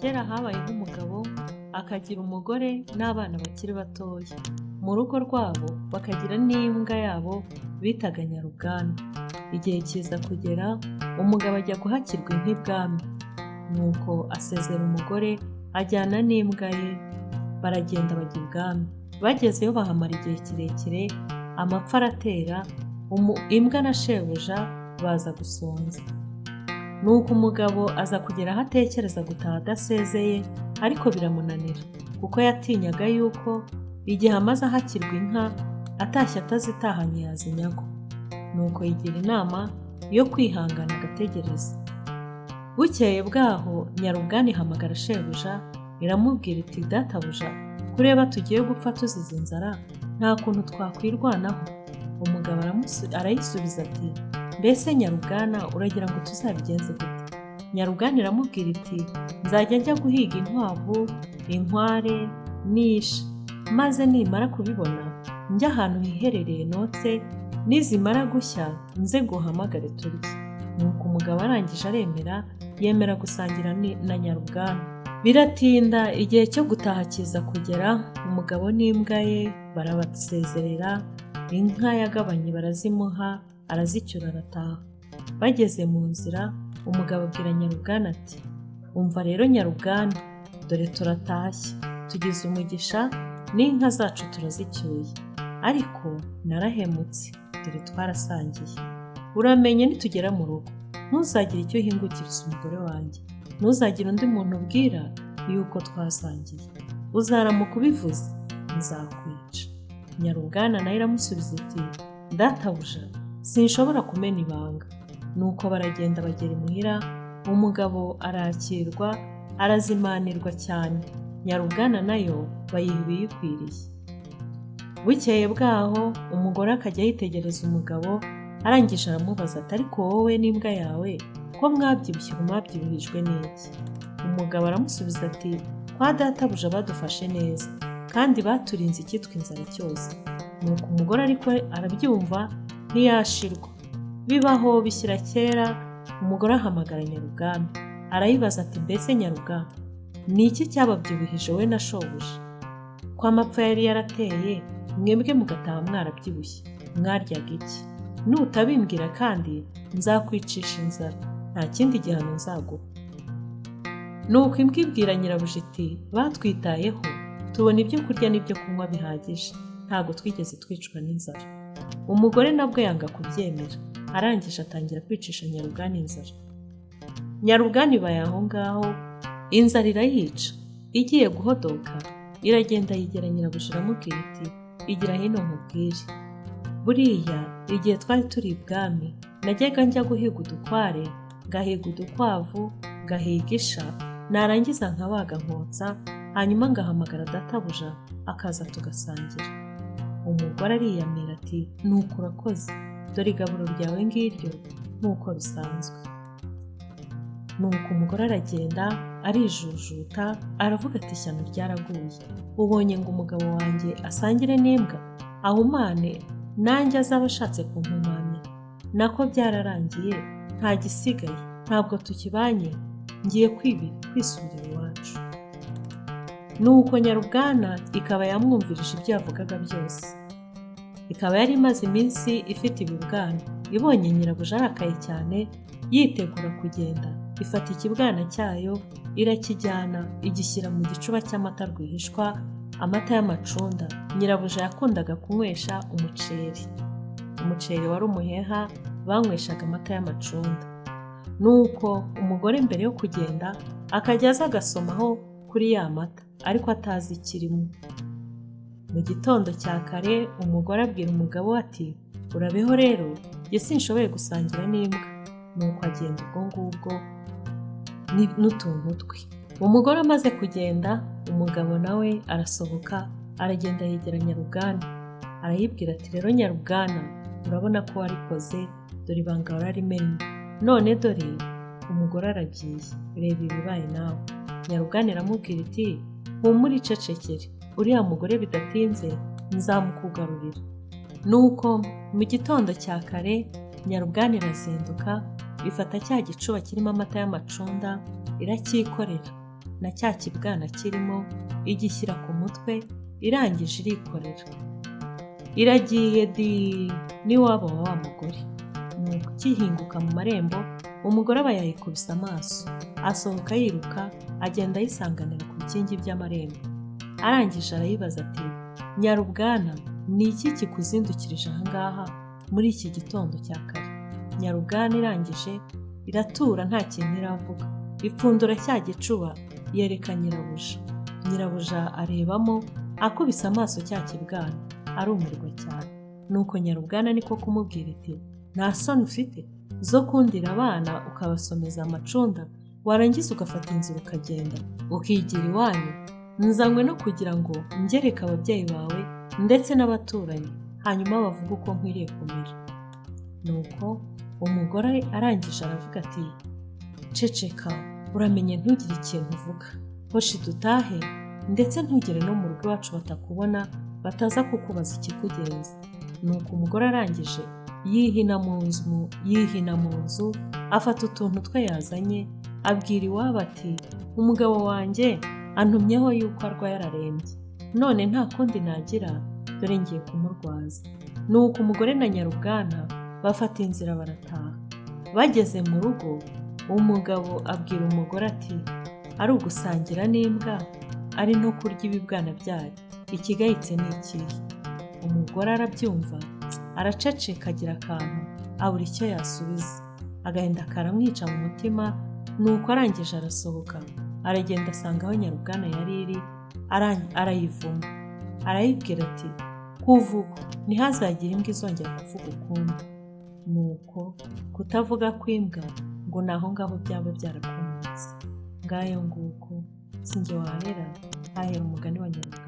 Kera habayeho umugabo akagira umugore n'abana bakiri batoya. Mu rugo rwabo bakagira n'imbwa yabo bitaga Nyarubwana. Igihe kiza kugera umugabo ajya guhakirwa inka ibwami. Nuko asezera umugore ajyana n'imbwa ye, baragenda bajya ibwami. Bagezeyo bahamara igihe kirekire, amapfa aratera, imbwa na shebuja baza gusonza. Nuko umugabo aza kugera aho atekereza gutaha adasezeye, ariko biramunanira kuko yatinyaga yuko igihe amaze ahakirwa inka atashye atazitahanye yazinyagwa. Nuko yigira inama yo kwihangana agategereza. Bukeye bwaho Nyarubwana ihamagara shebuja iramubwira iti, databuja, kureba tugiye gupfa tuzize inzara, nta kuntu twakwirwanaho. Umugabo arayisubiza ati, mbese Nyarubwana uragira ngo tuzabigenze gute? Nyarubwana iramubwira iti, nzajya njya guhiga inkwavu, inkware n'isha, maze nimara kubibona njya ahantu hiherereye notse, nizimara gushya nze guhamagare turye. Nuko umugabo arangije aremera, yemera gusangira na Nyarubwana. Biratinda, igihe cyo gutaha kiza kugera, umugabo n'imbwa ye barabasezerera, inka yagabanye barazimuha, arazicyura arataha. Bageze mu nzira, umugabo abwira Nyarubwana ati, umva rero Nyarubwana, dore turatashye, tugize umugisha n'inka zacu turazicyuye, ariko narahemutse, dore twarasangiye. Uramenye nitugera mu rugo ntuzagire icyo uhingukiriza umugore wanjye, ntuzagire undi muntu ubwira yuko twasangiye, uzaramuka ubivuze nzakwica. Nyarubwana nayo iramusubiza iti, databuja, sinshobora kumena ibanga. Nuko baragenda bagera imuhira, umugabo arakirwa, arazimanirwa cyane. Nyarubwana nayo bayiha ibiyikwiriye. Bukeye bwaho umugore akajya yitegereza umugabo, arangije aramubaza ati, ariko wowe n'imbwa yawe ko mwabyibushye, mwabyibuhijwe n'iki? Umugabo aramusubiza ati, kwa databuja badufashe neza, kandi baturinze icyitwa inzara cyose. Nuko umugore ariko arabyumva ntiyashirwa. Bibaho bishyira kera, umugore ahamagara Nyarubwana arayibaza ati, mbese Nyarubwana, ni iki cyababyibuhije we na shobuja? Ko amapfa yari yarateye, mwebwe mugataha mwarabyibushye, mwaryaga iki? Nutabimbwira kandi nzakwicisha inzara, nta kindi gihano nzaguha. Nuko imbwa ibwira nyirabuja iti, batwitayeho, tubona ibyo kurya n'ibyo kunywa bihagije, ntabwo twigeze twicwa n'inzara. Umugore nabwo yanga kubyemera, arangije atangira kwicisha Nyarubwana inzara. Nyarubwana ibaye aho ngaho, inzara irayica. Igiye guhodoka, iragenda yigera nyirabuja iramubwira iti, igira hino nkubwire. Buriya igihe twari turi ibwami, najyaga njya guhiga udukware, ngahiga udukwavu, ngahiga isha, narangiza nkabaga nkotsa, hanyuma ngahamagara databuja akaza tugasangira. Umugore ariyamira ati, nuko urakoze, dore igaburo ryawe ngiryo nk'uko bisanzwe. Nuko umugore aragenda arijujuta, aravuga ati, ishyano ryaraguye, ubonye ngo umugabo wanjye asangire n'imbwa, ahumane nanjye azaba ashatse kumpumanya. Nako byararangiye, nta gisigaye, ntabwo tukibanye, ngiye kwisubirira iwacu. Nuko Nyarubwana ikaba yamwumvirije ibyo yavugaga byose. Ikaba yari imaze iminsi ifite ibibwana. Ibonye nyirabuja arakaye cyane, yitegura kugenda, ifata ikibwana cyayo, irakijyana, igishyira mu gicuba cy'amata rwihishwa, amata y'amacunda nyirabuja yakundaga kunywesha umuceri. Umuceri wari umuheha, banyweshaga amata y'amacunda. Nuko umugore mbere yo kugenda akajya aza agasomaho kuri ya mata, ariko atazi ikirimo. Mu gitondo cya kare umugore abwira umugabo ati, urabeho rero, njye sinshoboye gusangira n'imbwa. Nuko agenda ubwo ngubwo n'utuntu twe. Umugore amaze kugenda, umugabo nawe arasohoka, aragenda yegera Nyarubwana, arayibwira ati, rero Nyarubwana, urabona ko warikoze, dore ibanga wararimenye, none dore umugore aragiye, reba ibibaye nawe. Nyarubwana iramubwira iti, humura icecekere, uriya mugore bidatinze nzamukugarurira. Nuko mu gitondo cya kare Nyarubwana irazinduka, ifata cya gicuba kirimo amata y'amacunda, iracyikorera. na cya kibwana kirimo, igishyira ku mutwe, irangije irikorera. Iragiye di n'iwabo wa wa mugore. Nuko ikihinguka mu marembo, umugore aba yayikubise amaso, asohoka yiruka, agenda ayisanganira ku bikingi by'amarembo. Arangije arayibaza ati, Nyarubwana, ni iki kikuzindukirije aha ngaha muri iki gitondo cya kare? Nyarubwana irangije iratura nta kintu iravuga, ipfundura cya gicuba yereka nyirabuja. Nyirabuja arebamo, akubise amaso cya kibwana, arumirwa cyane. Nuko Nyarubwana niko kumubwira iti, nta soni ufite zo kundira abana ukabasomeza amacunda, warangiza ugafata inzira ukagenda ukigira iwanyu? Nzanywe no kugira ngo ngereke ababyeyi bawe ndetse n'abaturanyi, hanyuma bavuge uko nkwiriye kumera. Nuko umugore arangije aravuga ati, ceceka, uramenye ntugire ikintu uvuga, hoshi dutahe, ndetse ntugere no mu rugo iwacu batakubona, bataza kukubaza ikikugenza. Nuko umugore arangije yihina mu nzu, afata utuntu twe yazanye, abwira iwabo ati, umugabo wanjye antumyeho yuko arwaye ararembye, none nta kundi nagira, dore ngiye kumurwaza. Nuko umugore na Nyarubwana bafata inzira barataha. Bageze mu rugo, umugabo abwira umugore ati, ari ugusangira n'imbwa, ari no kurya ibibwana byayo, ikigayitse ni ikihe? Umugore arabyumva, araceceka agira akantu, abura icyo yasubiza. Agahinda karamwica mu mutima, nuko arangije arasohoka, aragenda asanga aho Nyarubwana yari iri, arayivuma. Arayibwira ati, kuva ubu ntihazagire imbwa izongera kuvuga ukundi. Nuko kutavuga kw'imbwa ngo naho ngaho byaba byarakomotse. Ngayo nguko, sinjye wahera, hahera umugani wa Nyarubwana.